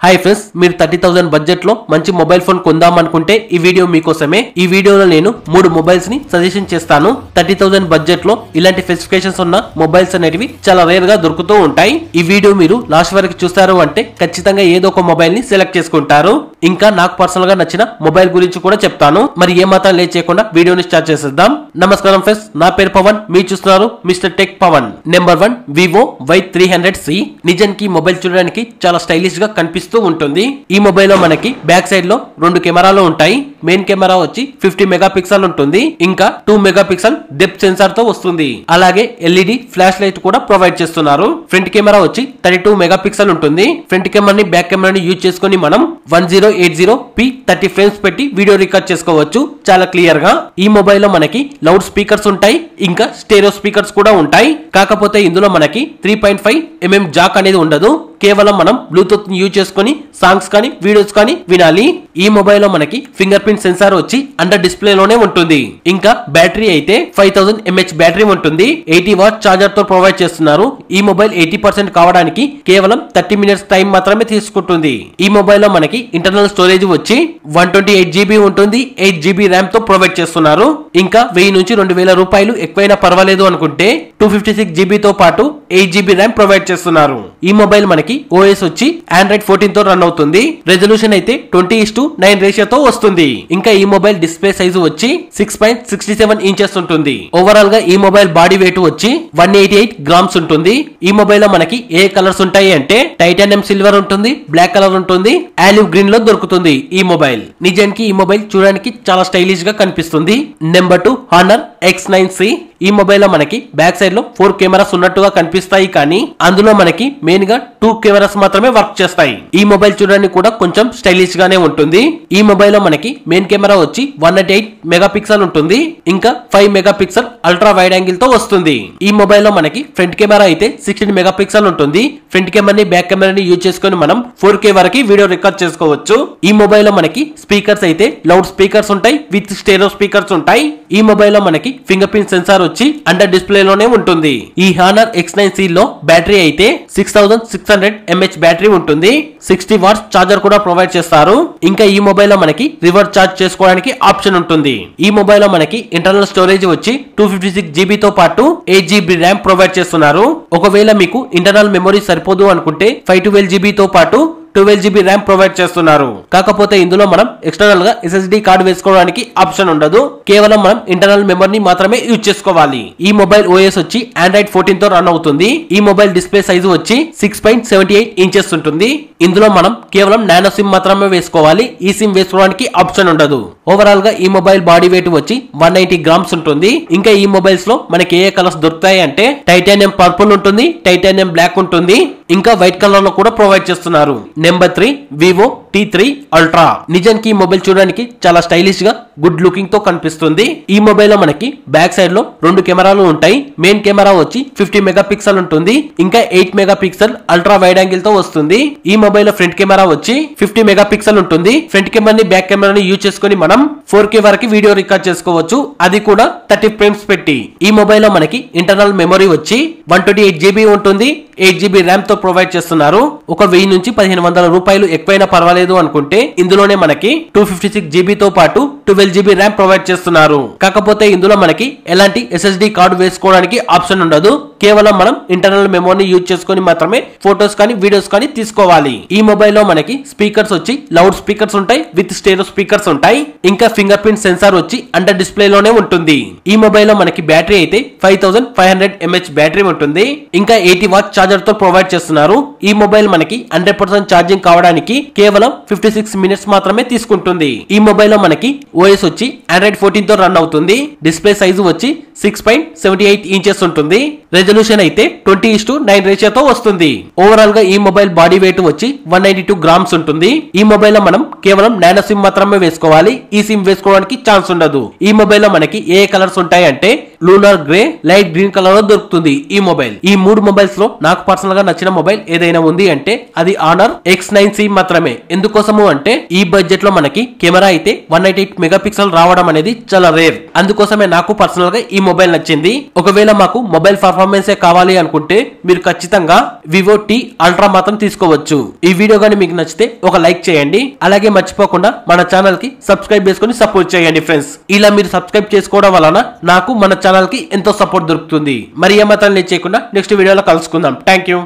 Hi friends, మీరు 30,000 budget లో మంచి మొబైల్ ఫోన్ కొందాం అనుకుంటే ఈ వీడియో మీకోసమే. ఈ వీడియోలో నేను 3 మొబైల్స్ ని సజెషన్ చేస్తాను. 30,000 బడ్జెట్ లో ఇలాంటి స్పెసిఫికేషన్స్ ఉన్న మొబైల్స్ అనేటివి చాలా రేర్ గా దొరుకుతూ ఉంటాయి. ఈ వీడియో మీరు లాస్ట్ వరకు చూస్తారు అంటే ఖచ్చితంగా ఏదో ఒక మొబైల్ ని సెలెక్ట్ చేసుకుంటారు. ఇంకా నాకు పర్సనల్ గా నచ్చిన మొబైల్ గురించి కూడా చెప్తాను. మరి ఏ మాత్రం లేట్ చేయకుండా వీడియోని స్టార్ట్ చేసేద్దాం. నమస్కారం ఫ్రెండ్స్, నా పేరు పవన్, మీరు చూస్తున్నారు Mister Tech Pavan. Number 1 Vivo Y300C. నిజానికి మొబైల్ చూడడానికి చాలా స్టైలిష్ గా కనిపిస్తుంది ఉంటుంది. ఈ మొబైల్ లో మనకి బ్యాక్ సైడ్ లో 2 కెమెరాలు ఉంటాయి. మెయిన్ కెమెరా వచ్చి 50 మెగాపిక్సెల్ ఉంటుంది. ఇంకా 2 మెగాపిక్సెల్ డెప్త్ సెన్సార్ తో వస్తుంది. అలాగే ఎల్ఈడి ఫ్లాష్ లైట్ కూడా ప్రొవైడ్ చేస్తున్నారు. ఫ్రంట్ కెమెరా వచ్చి 32 మెగాపిక్సెల్ ఉంటుంది. ఫ్రంట్ కెమెరాని బ్యాక్ కెమెరాని యూజ్ చేసుకుని మనం 1080p 30 ఫ్రేమ్స్ పెట్టి వీడియో రికార్డ్ చేసుకోవచ్చు చాలా క్లియర్ గా. ఈ మొబైల్ లో మనకి లౌడ్ స్పీకర్స్ ఉంటాయి. ఇంకా స్టెరియో స్పీకర్స్ కూడా ఉంటాయి. కాకపోతే ఇందులో మనకి 3.5mm జాక్ అనేది ఉండదు. కేవలం మనం బ్లూటూత్ యూజ్ చేసుకుని సాంగ్స్ కానీ వీడియోస్ కానీ వినాలి. ఈ మొబైల్ లో మనకి ఫింగర్ ప్రింట్ సెన్సార్ వచ్చి అండర్ డిస్ప్లే లోనే ఉంటుంది. ఇంకా బ్యాటరీ అయితే 5000 mAh బ్యాటరీ ఉంటుంది. 80 వాట్ చార్జర్ తో ప్రొవైడ్ చేస్తున్నారు. ఈ మొబైల్ 80% కావడానికి కేవలం 30 మినిట్స్ టైం మాత్రమే తీసుకుంటుంది. ఈ మొబైల్ లో మనకి ఇంటర్నల్ స్టోరేజ్ వచ్చి 128GB ఉంటుంది. 8GB ర్యామ్ తో ప్రొవైడ్ చేస్తున్నారు. ఇంకా 1000 నుంచి 2000 రూపాయలు ఎక్కువైనా పర్వాలేదు అనుకుంటే 256GB తో పాటు 8GB ర్యామ్ ప్రొవైడ్ చేస్తున్నారు. ఈ మొబైల్ మనకి OS వచ్చి Android 14 తో రన్ అవుతుంది. రెజల్యూషన్ అయితే 20:9 రేషియోతో వస్తుంది. ఇంకా ఈ మొబైల్ డిస్ప్లే సైజు వచ్చి 6.67 ఇంచెస్ ఉంటుంది. ఓవరాల్ గా ఈ మొబైల్ బాడీ వెయిట్ వచ్చి 188 గ్రామ్స్ ఉంటుంది. ఈ మొబైల్ లో మనకి ఏ కలర్స్ ఉంటాయి అంటే టైటానియం సిల్వర్ ఉంటుంది, బ్లాక్ కలర్ ఉంటుంది, ఆలివ్ గ్రీన్ లో దొరుకుతుంది. ఈ మొబైల్ నిజానికి ఈ మొబైల్ చూడడానికి చాలా స్టైలిష్ గా కనిపిస్తుంది. Number 2 Honor X9C. ఈ మొబైల్ లో మనకి బ్యాక్ సైడ్ లో 4 కెమెరాస్ ఉన్నట్టుగా కనిపిస్తాయి. కానీ అందులో మనకి మెయిన్ గా 2 కెమెరాస్ మాత్రమే వర్క్ చేస్తాయి. ఈ మొబైల్ చూడడానికి కూడా కొంచెం స్టైలిష్ గానే ఉంటుంది. ఈ మొబైల్ లో మనకి మెయిన్ కెమెరా వచ్చి 108 మెగాపిక్సెల్ ఉంటుంది. ఇంకా 5 మెగాపిక్సెల్ అల్ట్రా వైడ్ యాంగిల్ తో వస్తుంది. ఈ మొబైల్ లో మనకి ఫ్రంట్ కెమెరా అయితే 16 మెగాపిక్సెల్ ఉంటుంది. ఫ్రంట్ కెమెరాని బ్యాక్ కెమెరాని యూజ్ చేసుకుని మనం 4K వరకు వీడియో రికార్డ్ చేసుకోవచ్చు. ఈ మొబైల్ లో మనకి స్పీకర్స్ అయితే లౌడ్ స్పీకర్స్ ఉంటాయి, విత్ స్టెరియో స్పీకర్స్ ఉంటాయి. ఈ మొబైల్ లో మనకి ఫింగర్ ప్రింట్ సెన్సార్ వచ్చి అండర్ డిస్ప్లే లోనే ఉంటుంది. ఈ Honor X9C లో బ్యాటరీ అయితే 6600 mAh బ్యాటరీ ఉంటుంది. 60 వాట్స్ చార్జర్ కూడా ప్రొవైడ్ చేస్తారు. ఇంకా ఈ మొబైల్ లో మనకి రివర్స్ చార్జ్ చేసుకోవడానికి ఆప్షన్ ఉంటుంది. ఈ మొబైల్ లో మనకి ఇంటర్నల్ స్టోరేజ్ వచ్చి 256GB తో పాటు 8GB ర్యామ్ ప్రొవైడ్ చేస్తున్నారు. ఒకవేళ మీకు ఇంటర్నల్ మెమరీ సరిపోదు అనుకుంటే 512GB తో పాటు 12GB ర్యామ్ ప్రొవైడ్ చేస్తున్నారు. కాకపోతే ఇందులో మనం ఎక్స్టర్నల్ గా SSD కార్డు వేసుకోవడానికి ఆప్షన్ ఉండదు. కేవలం మనం ఇంటర్నల్ మెమరీని మాత్రమే యూజ్ చేసుకోవాలి. ఈ మొబైల్ OS వచ్చి Android 14 తో రన్ అవుతుంది. ఈ మొబైల్ డిస్ప్లే సైజు వచ్చి 6.78 ఇంచెస్ ఉంటుంది. ఇందులో మనం కేవలం నానో సిమ్ మాత్రమే వేసుకోవాలి. ఈ సిమ్ వేసుకోవడానికి ఆప్షన్ ఉండదు. ఓవరాల్ గా ఈ మొబైల్ బాడీ వెయిట్ వచ్చి 190 గ్రామ్స్ ఉంటుంది. ఇంకా ఈ మొబైల్స్ లో మనకి ఏ కలర్స్ దొరుకుతాయి అంటే టైటానియం పర్పుల్ ఉంటుంది, టైటానియం బ్లాక్ ఉంటుంది, ఇంకా వైట్ కలర్ లో కూడా ప్రొవైడ్ చేస్తున్నారు. Number 3 Vivo T3 Ultra. నిజానికి ఈ మొబైల్ చూడడానికి చాలా స్టైలిష్ గా గుడ్ లుకింగ్ తో కనిపిస్తుంది. ఈ మొబైల్ లో మనకి బ్యాక్ సైడ్ లో 2 కెమెరాలు ఉంటాయి. మెయిన్ కెమెరా వచ్చి 50 మెగాపిక్సెల్ ఉంటుంది. ఇంకా 8 మెగాపిక్సెల్ అల్ట్రా వైడ్ యాంగిల్ తో వస్తుంది. ఈ మొబైల్ లో ఫ్రంట్ కెమెరా వచ్చి 50 మెగాపిక్సెల్ ఉంటుంది. ఫ్రంట్ కెమెరాని బ్యాక్ కెమెరాని యూజ్ చేసుకుని మనం 4K వరకు వీడియో రికార్డ్ చేసుకోవచ్చు. అది కూడా 30 ఫ్రేమ్స్ పెట్టి. ఈ మొబైల్ లో మనకి ఇంటర్నల్ మెమరీ వచ్చి 128GB ఉంటుంది. 8GB ర్యామ్ తో ప్రొవైడ్ చేస్తున్నారు. ఒక 1000 నుంచి 1500 రూపాయలు ఎక్కువైనా పర్వాలేదు అనుకుంటే ఇందులోనే మనకి 256GB తో పాటు 12GB ర్యామ్ ప్రొవైడ్ చేస్తున్నారు. కాకపోతే ఇందులో మనకి ఎలాంటి SSD కార్డు వేసుకోవడానికి ఆప్షన్ ఉండదు. కేవలం మనం ఇంటర్నల్ మెమరీని యూజ్ చేసుకుని మాత్రమే ఫోటోస్ కానీ వీడియోస్ కానీ తీసుకోవాలి. ఈ మొబైల్ లో మనకి స్పీకర్స్ వచ్చి లౌడ్ స్పీకర్స్ ఉంటాయి, విత్ స్టెరియో స్పీకర్స్ ఉంటాయి. ఇంకా ఫింగర్ ప్రింట్ సెన్సార్ వచ్చి అండర్ డిస్ప్లే లోనే ఉంటుంది. ఈ మొబైల్ లో మనకి బ్యాటరీ అయితే 5500 mAh బ్యాటరీ ఉంటుంది. ఇంకా 80 వాట్ చార్జర్ తో ప్రొవైడ్ చేస్తున్నారు. ఈ మొబైల్ మనకి 100% ఛార్జింగ్ కావడానికి కేవలం 56 మినిట్స్ మాత్రమే తీసుకుంటుంది. ఈ మొబైల్ లో మనకి OS వచ్చి Android 14 తో రన్ అవుతుంది. డిస్ప్లే సైజు వచ్చి 6.78 ఇంచెస్ ఉంటుంది. రెజల్యూషన్ అయితే 20:9 రేషియోతో వస్తుంది. ఓవరాల్ గా ఈ మొబైల్ బాడీ వెయిట్ వచ్చి 192 గ్రామ్స్ ఉంటుంది. ఈ మొబైల్ లో మనం కేవలం నానో సిమ్ మాత్రమే వేసుకోవాలి. ఈ సిమ్ వేసుకోవడానికి ఛాన్స్ ఉండదు. ఈ మొబైల్ లో మనకి ఏ కలర్స్ ఉంటాయి అంటే lunar grey, light green colour లో దొరుకుతుంది ఈ మొబైల్. ఈ 3 మొబైల్స్ లో నాకు పర్సనల్ గా నచ్చిన మొబైల్ ఏదైనా ఉంది అంటే అది Honor X9C మాత్రమే. ఎందుకోసము అంటే ఈ బడ్జెట్ లో మనకి కెమెరా అయితే 198 మెగాపిక్సెల్ రావడం అనేది చాలా రేర్. అందుకోసమే నాకు పర్సనల్ గా ఈ మొబైల్ నచ్చింది. ఒకవేళ మాకు మొబైల్ పర్ఫార్మెన్స్ పర్ఫార్మెన్సే కావాలి అనుకుంటే మీరు ఖచ్చితంగా వివో టీ అల్ట్రా మాత్రం తీసుకోవచ్చు. ఈ వీడియో గానీ మీకు నచ్చితే ఒక లైక్ చేయండి. అలాగే మర్చిపోకుండా మన ఛానల్ కి సబ్స్క్రైబ్ చేసుకుని సపోర్ట్ చేయండి ఫ్రెండ్స్. ఇలా మీరు సబ్స్క్రైబ్ చేసుకోవడం వలన నాకు మన ఛానల్ కి ఎంతో సపోర్ట్ దొరుకుతుంది. మరి ఏమాత్రం లేట్ చేయకుండా నెక్స్ట్ వీడియోలో కలుసుకుందాం. Thank you.